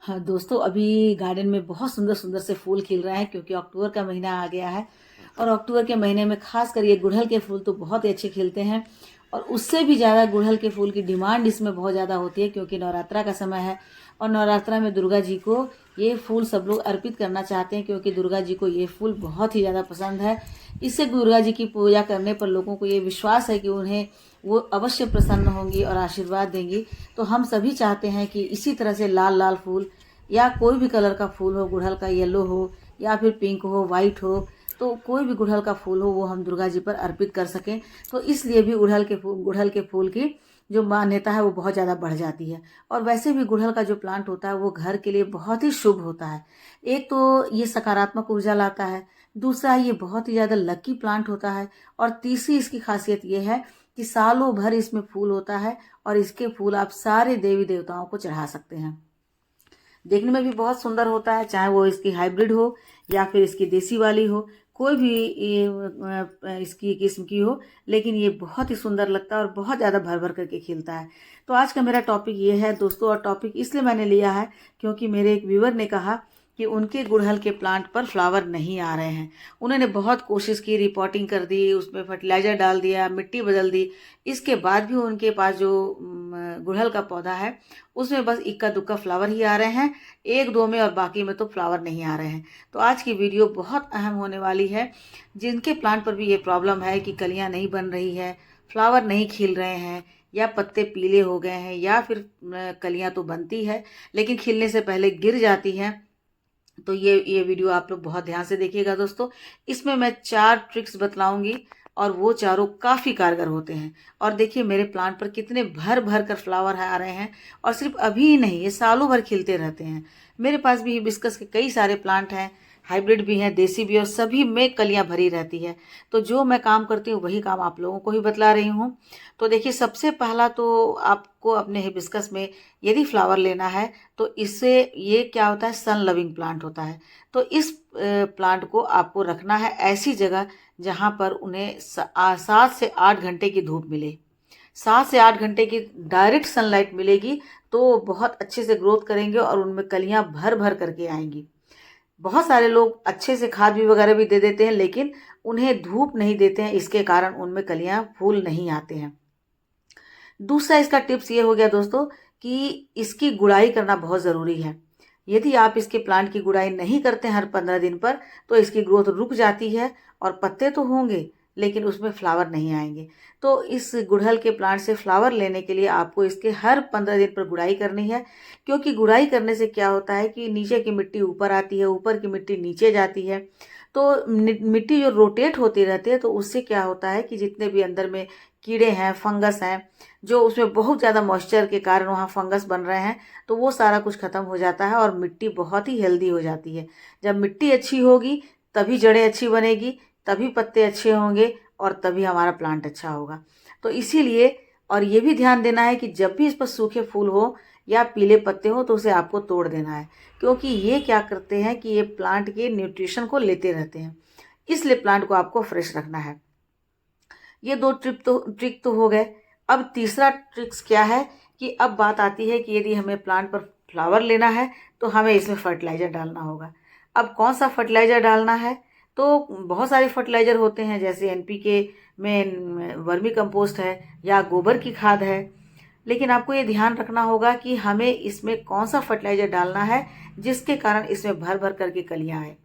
हाँ दोस्तों, अभी गार्डन में बहुत सुंदर सुंदर से फूल खिल रहे हैं क्योंकि अक्टूबर का महीना आ गया है। और अक्टूबर के महीने में खास कर ये गुड़हल के फूल तो बहुत ही अच्छे खिलते हैं। और उससे भी ज़्यादा गुड़हल के फूल की डिमांड इसमें बहुत ज़्यादा होती है क्योंकि नवरात्रा का समय है। और नवरात्रा में दुर्गा जी को ये फूल सब लोग अर्पित करना चाहते हैं क्योंकि दुर्गा जी को ये फूल बहुत ही ज़्यादा पसंद है। इससे दुर्गा जी की पूजा करने पर लोगों को ये विश्वास है कि उन्हें वो अवश्य प्रसन्न होंगी और आशीर्वाद देंगी। तो हम सभी चाहते हैं कि इसी तरह से लाल लाल फूल या कोई भी कलर का फूल हो, गुड़हल का येलो हो या फिर पिंक हो, वाइट हो, तो कोई भी गुड़हल का फूल हो वो हम दुर्गा जी पर अर्पित कर सकें। तो इसलिए भी गुड़हल के फूल की जो मान्यता है वो बहुत ज़्यादा बढ़ जाती है। और वैसे भी गुड़हल का जो प्लांट होता है वो घर के लिए बहुत ही शुभ होता है। एक तो ये सकारात्मक ऊर्जा लाता है, दूसरा ये बहुत ही ज़्यादा लकी प्लांट होता है, और तीसरी इसकी खासियत ये है कि सालों भर इसमें फूल होता है और इसके फूल आप सारे देवी देवताओं को चढ़ा सकते हैं। देखने में भी बहुत सुंदर होता है, चाहे वो इसकी हाइब्रिड हो या फिर इसकी देसी वाली हो, कोई भी इसकी किस्म की हो, लेकिन ये बहुत ही सुंदर लगता है और बहुत ज़्यादा भर भर करके खिलता है। तो आज का मेरा टॉपिक ये है दोस्तों, और टॉपिक इसलिए मैंने लिया है क्योंकि मेरे एक व्यूअर ने कहा कि उनके गुड़हल के प्लांट पर फ्लावर नहीं आ रहे हैं। उन्होंने बहुत कोशिश की, रिपोर्टिंग कर दी, उसमें फर्टिलाइज़र डाल दिया, मिट्टी बदल दी, इसके बाद भी उनके पास जो गुड़हल का पौधा है उसमें बस इक्का दुक्का फ्लावर ही आ रहे हैं, एक दो में, और बाकी में तो फ्लावर नहीं आ रहे हैं। तो आज की वीडियो बहुत अहम होने वाली है। जिनके प्लांट पर भी ये प्रॉब्लम है कि कलियां नहीं बन रही है, फ्लावर नहीं खिल रहे हैं, या पत्ते पीले हो गए हैं, या फिर कलियां तो बनती है लेकिन खिलने से पहले गिर जाती हैं, तो ये वीडियो आप लोग बहुत ध्यान से देखिएगा दोस्तों। इसमें मैं 4 ट्रिक्स बतलाऊंगी और वो चारों काफ़ी कारगर होते हैं। और देखिए मेरे प्लांट पर कितने भर भर कर फ्लावर आ रहे हैं, और सिर्फ अभी ही नहीं, ये सालों भर खिलते रहते हैं। मेरे पास भी हिबिस्कस के कई सारे प्लांट हैं, हाइब्रिड भी हैं, देसी भी, और सभी में कलियां भरी रहती है। तो जो मैं काम करती हूँ वही काम आप लोगों को ही बतला रही हूँ। तो देखिए, सबसे पहला तो आपको अपने हिबिस्कस में यदि फ्लावर लेना है तो इससे ये क्या होता है, सन लविंग प्लांट होता है। तो इस प्लांट को आपको रखना है ऐसी जगह जहाँ पर उन्हें 7 से 8 घंटे की धूप मिले। 7 से 8 घंटे की डायरेक्ट सनलाइट मिलेगी तो बहुत अच्छे से ग्रोथ करेंगे और उनमें कलियां भर भर करके आएंगी। बहुत सारे लोग अच्छे से खाद भी वगैरह भी दे देते हैं लेकिन उन्हें धूप नहीं देते हैं, इसके कारण उनमें कलियां फूल नहीं आते हैं। दूसरा इसका टिप्स ये हो गया दोस्तों कि इसकी गुड़ाई करना बहुत ज़रूरी है। यदि आप इसके प्लांट की गुड़ाई नहीं करते हर 15 दिन पर तो इसकी ग्रोथ रुक जाती है और पत्ते तो होंगे लेकिन उसमें फ्लावर नहीं आएंगे। तो इस गुड़हल के प्लांट से फ्लावर लेने के लिए आपको इसके हर 15 दिन पर गुड़ाई करनी है, क्योंकि गुड़ाई करने से क्या होता है कि नीचे की मिट्टी ऊपर आती है, ऊपर की मिट्टी नीचे जाती है। तो मिट्टी जो रोटेट होती रहती है तो उससे क्या होता है कि जितने भी अंदर में कीड़े हैं, फंगस हैं, जो उसमें बहुत ज़्यादा मॉइस्चर के कारण वहाँ फंगस बन रहे हैं, तो वो सारा कुछ ख़त्म हो जाता है और मिट्टी बहुत ही हेल्दी हो जाती है। जब मिट्टी अच्छी होगी तभी जड़ें अच्छी बनेगी, तभी पत्ते अच्छे होंगे और तभी हमारा प्लांट अच्छा होगा। तो इसीलिए, और ये भी ध्यान देना है कि जब भी इस पर सूखे फूल हो या पीले पत्ते हो तो उसे आपको तोड़ देना है, क्योंकि ये क्या करते हैं कि ये प्लांट के न्यूट्रिशन को लेते रहते हैं। इसलिए प्लांट को आपको फ्रेश रखना है। ये 2 ट्रिक तो हो गए। अब तीसरा ट्रिक्स क्या है कि अब बात आती है कि यदि हमें प्लांट पर फ्लावर लेना है तो हमें इसमें फर्टिलाइज़र डालना होगा। अब कौन सा फर्टिलाइज़र डालना है, तो बहुत सारे फर्टिलाइज़र होते हैं, जैसे एनपीके में वर्मी कंपोस्ट है या गोबर की खाद है। लेकिन आपको ये ध्यान रखना होगा कि हमें इसमें कौन सा फर्टिलाइज़र डालना है जिसके कारण इसमें भर भर करके कलियाँ आए।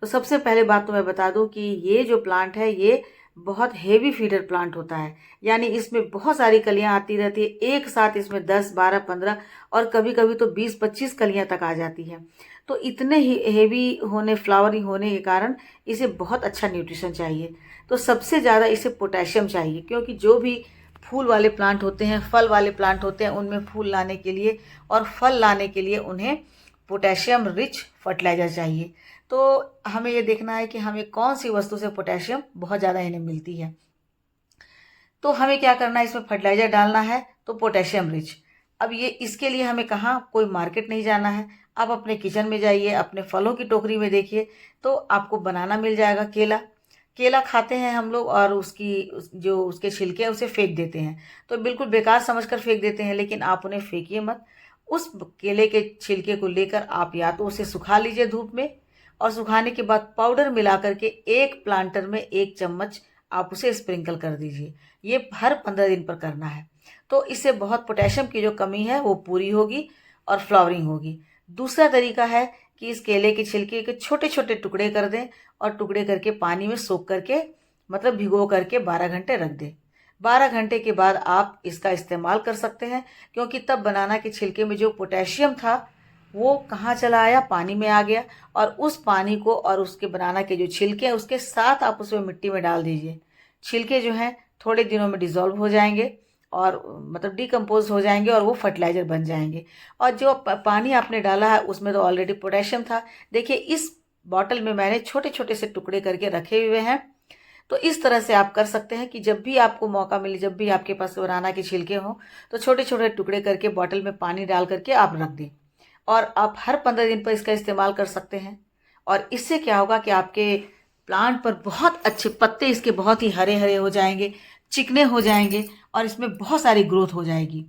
तो सबसे पहले बात तो मैं बता दूं कि ये जो प्लांट है ये बहुत हेवी फीडर प्लांट होता है, यानी इसमें बहुत सारी कलियां आती रहती है एक साथ। इसमें 10, 12, 15 और कभी कभी तो 20, 25 कलियां तक आ जाती हैं। तो इतने ही हेवी फ्लावरिंग होने के कारण इसे बहुत अच्छा न्यूट्रिशन चाहिए। तो सबसे ज़्यादा इसे पोटेशियम चाहिए, क्योंकि जो भी फूल वाले प्लांट होते हैं, फल वाले प्लांट होते हैं, उनमें फूल लाने के लिए और फल लाने के लिए उन्हें पोटेशियम रिच फर्टिलाइज़र चाहिए। तो हमें ये देखना है कि हमें कौन सी वस्तु से पोटेशियम बहुत ज़्यादा इन्हें मिलती है। तो हमें क्या करना है, इसमें फर्टिलाइज़र डालना है तो पोटेशियम रिच। अब ये इसके लिए हमें कहाँ, कोई मार्केट नहीं जाना है। आप अपने किचन में जाइए, अपने फलों की टोकरी में देखिए तो आपको बनाना मिल जाएगा। केला केला खाते हैं हम लोग और जो उसके छिलके हैं उसे फेंक देते हैं, तो बिल्कुल बेकार समझकर फेंक देते हैं, लेकिन आप उन्हें फेंकिए मत। उस केले के छिलके को लेकर आप या तो उसे सुखा लीजिए धूप में, और सुखाने के बाद पाउडर मिला करके एक प्लांटर में 1 चम्मच आप उसे स्प्रिंकल कर दीजिए। ये हर 15 दिन पर करना है। तो इससे बहुत पोटेशियम की जो कमी है वो पूरी होगी और फ्लावरिंग होगी। दूसरा तरीका है कि इस केले के छिलके के छोटे छोटे टुकड़े कर दें और टुकड़े करके पानी में सोख करके, मतलब भिगो करके 12 घंटे रख दें। 12 घंटे के बाद आप इसका इस्तेमाल कर सकते हैं, क्योंकि तब बनाना के छिलके में जो पोटेशियम था वो कहाँ चला आया, पानी में आ गया। और उस पानी को और उसके बनाना के जो छिलके हैं उसके साथ आप उसमें मिट्टी में डाल दीजिए। छिलके जो हैं थोड़े दिनों में डिज़ोल्व हो जाएंगे और मतलब डिकम्पोज हो जाएंगे और वो फर्टिलाइज़र बन जाएंगे। और जो पानी आपने डाला है उसमें तो ऑलरेडी पोटेशियम था। देखिए इस बॉटल में मैंने छोटे छोटे से टुकड़े करके रखे हुए हैं। तो इस तरह से आप कर सकते हैं कि जब भी आपको मौका मिले, जब भी आपके पास बनाना के छिलके हों, तो छोटे छोटे टुकड़े करके बॉटल में पानी डाल करके आप रख दें, और आप हर 15 दिन पर इसका इस्तेमाल कर सकते हैं। और इससे क्या होगा कि आपके प्लांट पर बहुत अच्छे पत्ते, इसके बहुत ही हरे हरे हो जाएंगे, चिकने हो जाएंगे और इसमें बहुत सारी ग्रोथ हो जाएगी।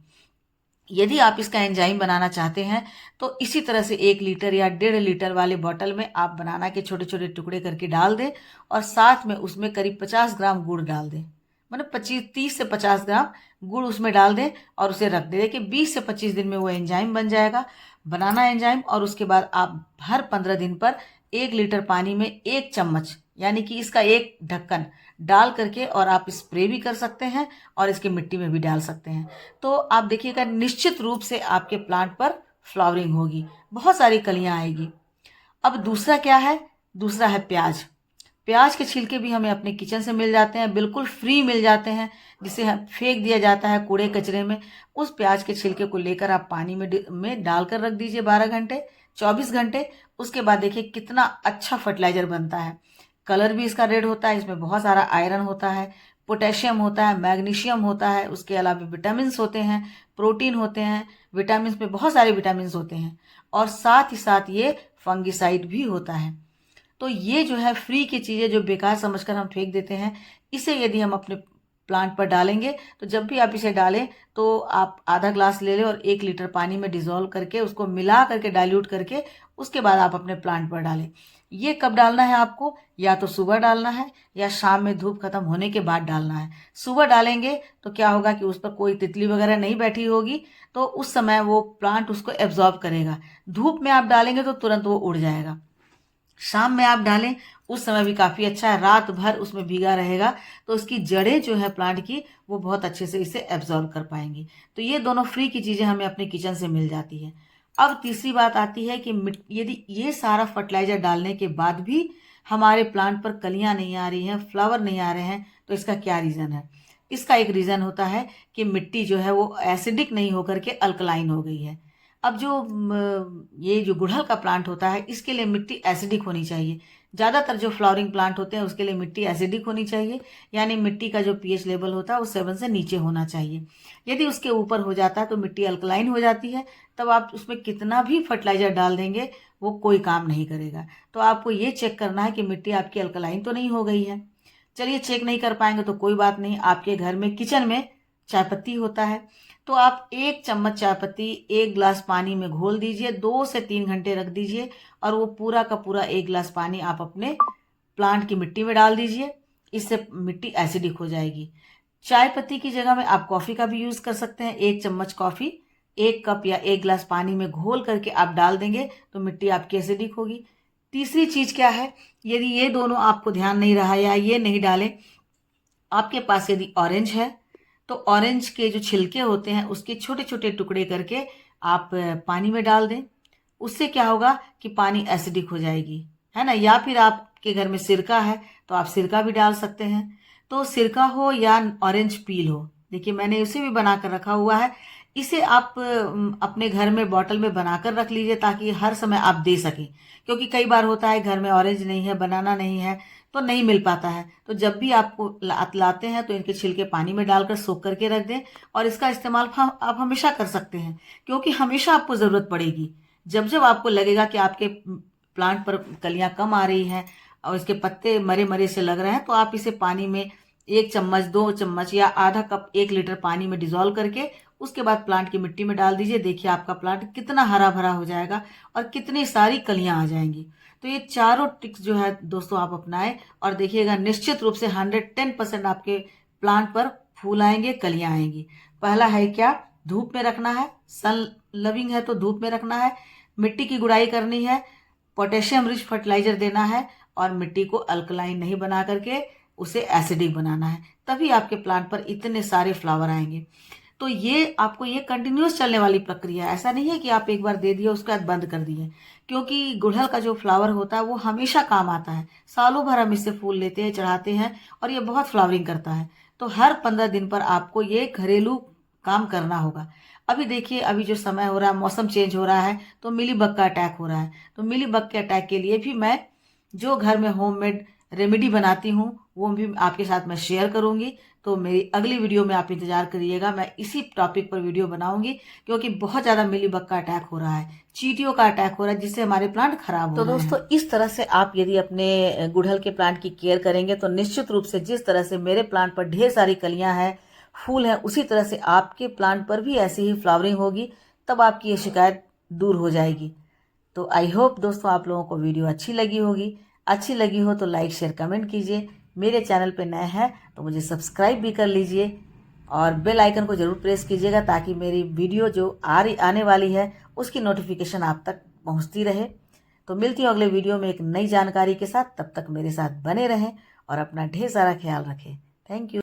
यदि आप इसका एंजाइम बनाना चाहते हैं तो इसी तरह से 1 लीटर या 1.5 लीटर वाले बॉटल में आप बनाना के छोटे छोटे टुकड़े करके डाल दें और साथ में उसमें करीब 50 ग्राम गुड़ डाल दें, मतलब 30 से 50 ग्राम गुड़ उसमें डाल दें और उसे रख दें। देखिए 20 से 25 दिन में वो एंजाइम बन जाएगा, बनाना एंजाइम। और उसके बाद आप हर 15 दिन पर 1 लीटर पानी में 1 चम्मच, यानी कि इसका 1 ढक्कन डाल करके, और आप स्प्रे भी कर सकते हैं और इसके मिट्टी में भी डाल सकते हैं। तो आप देखिएगा निश्चित रूप से आपके प्लांट पर फ्लावरिंग होगी, बहुत सारी कलियां आएगी। अब दूसरा क्या है? दूसरा है प्याज। प्याज के छिलके भी हमें अपने किचन से मिल जाते हैं, बिल्कुल फ्री मिल जाते हैं, जिसे हम फेंक दिया जाता है कूड़े कचरे में। उस प्याज के छिलके को लेकर आप पानी में डालकर रख दीजिए 12 घंटे, 24 घंटे। उसके बाद देखिए कितना अच्छा फर्टिलाइजर बनता है। कलर भी इसका रेड होता है, इसमें बहुत सारा आयरन होता है, पोटेशियम होता है, मैग्नीशियम होता है, उसके अलावा विटामिन होते हैं, प्रोटीन होते हैं, विटामिन में बहुत सारे विटामिन होते हैं, और साथ ही साथ ये फंगिसाइड भी होता है। तो ये जो है फ्री की चीज़ें जो बेकार समझकर हम फेंक देते हैं, इसे यदि हम अपने प्लांट पर डालेंगे तो जब भी आप इसे डालें तो आप आधा ग्लास ले लें और 1 लीटर पानी में डिज़ोल्व करके उसको मिला करके डाइल्यूट करके उसके बाद आप अपने प्लांट पर डालें। ये कब डालना है आपको? या तो सुबह डालना है या शाम में धूप खत्म होने के बाद डालना है। सुबह डालेंगे तो क्या होगा कि उस पर कोई तितली वगैरह नहीं बैठी होगी, तो उस समय वो प्लांट उसको एब्जॉर्ब करेगा। धूप में आप डालेंगे तो तुरंत वो उड़ जाएगा। शाम में आप डालें उस समय भी काफ़ी अच्छा है, रात भर उसमें भीगा रहेगा तो उसकी जड़ें जो है प्लांट की वो बहुत अच्छे से इसे एब्जॉर्ब कर पाएंगी। तो ये दोनों फ्री की चीज़ें हमें अपने किचन से मिल जाती है। अब तीसरी बात आती है कि यदि ये सारा फर्टिलाइजर डालने के बाद भी हमारे प्लांट पर कलियां नहीं आ रही हैं, फ्लावर नहीं आ रहे हैं, तो इसका क्या रीज़न है? इसका एक रीज़न होता है कि मिट्टी जो है वो एसिडिक नहीं होकर के अल्कलाइन हो गई है। अब जो ये जो गुड़हल का प्लांट होता है इसके लिए मिट्टी एसिडिक होनी चाहिए। ज़्यादातर जो फ्लावरिंग प्लांट होते हैं उसके लिए मिट्टी एसिडिक होनी चाहिए, यानी मिट्टी का जो पीएच लेवल होता है वो 7 से नीचे होना चाहिए। यदि उसके ऊपर हो जाता है तो मिट्टी अल्कलाइन हो जाती है, तब आप उसमें कितना भी फर्टिलाइजर डाल देंगे वो कोई काम नहीं करेगा। तो आपको ये चेक करना है कि मिट्टी आपकी अल्कलाइन तो नहीं हो गई है। चलिए चेक नहीं कर पाएंगे तो कोई बात नहीं, आपके घर में किचन में चाय पत्ती होता है, तो आप 1 चम्मच चाय पत्ती 1 गिलास पानी में घोल दीजिए, 2 से 3 घंटे रख दीजिए, और वो पूरा का पूरा 1 गिलास पानी आप अपने प्लांट की मिट्टी में डाल दीजिए। इससे मिट्टी एसिडिक हो जाएगी। चाय पत्ती की जगह में आप कॉफ़ी का भी यूज़ कर सकते हैं। 1 चम्मच कॉफ़ी 1 कप या 1 गिलास पानी में घोल करके आप डाल देंगे तो मिट्टी आपकी एसिडिक होगी। तीसरी चीज़ क्या है? यदि ये दोनों आपको ध्यान नहीं रहा या ये नहीं डालें, आपके पास यदि ऑरेंज है तो ऑरेंज के जो छिलके होते हैं उसके छोटे छोटे टुकड़े करके आप पानी में डाल दें। उससे क्या होगा कि पानी एसिडिक हो जाएगी, है ना। या फिर आपके घर में सिरका है तो आप सिरका भी डाल सकते हैं। तो सिरका हो या ऑरेंज पील हो, देखिए मैंने इसे भी बना कर रखा हुआ है। इसे आप अपने घर में बॉटल में बनाकर रख लीजिए ताकि हर समय आप दे सकें, क्योंकि कई बार होता है घर में ऑरेंज नहीं है, बनाना नहीं है, तो नहीं मिल पाता है। तो जब भी आपको लाते हैं तो इनके छिलके पानी में डालकर सोख करके रख दें, और इसका इस्तेमाल आप हमेशा कर सकते हैं, क्योंकि हमेशा आपको ज़रूरत पड़ेगी। जब जब आपको लगेगा कि आपके प्लांट पर कलियां कम आ रही हैं और इसके पत्ते मरे मरे से लग रहे हैं, तो आप इसे पानी में 1 चम्मच 2 चम्मच या आधा कप 1 लीटर पानी में डिज़ोल्व करके उसके बाद प्लांट की मिट्टी में डाल दीजिए। देखिए आपका प्लांट कितना हरा भरा हो जाएगा और कितनी सारी कलियां आ जाएंगी। तो ये चारों टिप्स जो है दोस्तों आप अपनाएं और देखिएगा निश्चित रूप से 110% आपके प्लांट पर फूल आएंगे, कलियां आएंगी। पहला है क्या, धूप में रखना है, सन लविंग है तो धूप में रखना है, मिट्टी की गुड़ाई करनी है, पोटेशियम रिच फर्टिलाइजर देना है और मिट्टी को अल्कलाइन नहीं बना करके उसे एसिडिक बनाना है, तभी आपके प्लांट पर इतने सारे फ्लावर आएंगे। तो ये आपको ये कंटिन्यूस चलने वाली प्रक्रिया है, ऐसा नहीं है कि आप एक बार दे दिए उसके बाद बंद कर दिए, क्योंकि गुड़हल का जो फ्लावर होता है वो हमेशा काम आता है। सालों भर हम इससे फूल लेते हैं, चढ़ाते हैं और ये बहुत फ्लावरिंग करता है। तो हर 15 दिन पर आपको ये घरेलू काम करना होगा। अभी देखिए, अभी जो समय हो रहा है, मौसम चेंज हो रहा है तो मिलीबग का अटैक हो रहा है। तो मिलीबग के अटैक के लिए भी मैं जो घर में होममेड रेमेडी बनाती हूँ वो भी आपके साथ मैं शेयर करूंगी। तो मेरी अगली वीडियो में आप इंतजार करिएगा, मैं इसी टॉपिक पर वीडियो बनाऊंगी, क्योंकि बहुत ज़्यादा मिलीबग का अटैक हो रहा है, चींटियों का अटैक हो रहा है, जिससे हमारे प्लांट खराब हो रहे हैं। तो दोस्तों, इस तरह से आप यदि अपने गुड़हल के प्लांट की केयर करेंगे तो निश्चित रूप से जिस तरह से मेरे प्लांट पर ढेर सारी कलियां हैं, फूल हैं, उसी तरह से आपके प्लांट पर भी ऐसी ही फ्लावरिंग होगी, तब आपकी ये शिकायत दूर हो जाएगी। तो आई होप दोस्तों आप लोगों को वीडियो अच्छी लगी होगी। अच्छी लगी हो तो लाइक शेयर कमेंट कीजिए। मेरे चैनल पे नए हैं तो मुझे सब्सक्राइब भी कर लीजिए और बेल आइकन को ज़रूर प्रेस कीजिएगा, ताकि मेरी वीडियो जो आने वाली है उसकी नोटिफिकेशन आप तक पहुंचती रहे। तो मिलती हूँ अगले वीडियो में एक नई जानकारी के साथ, तब तक मेरे साथ बने रहें और अपना ढेर सारा ख्याल रखें। Thank you.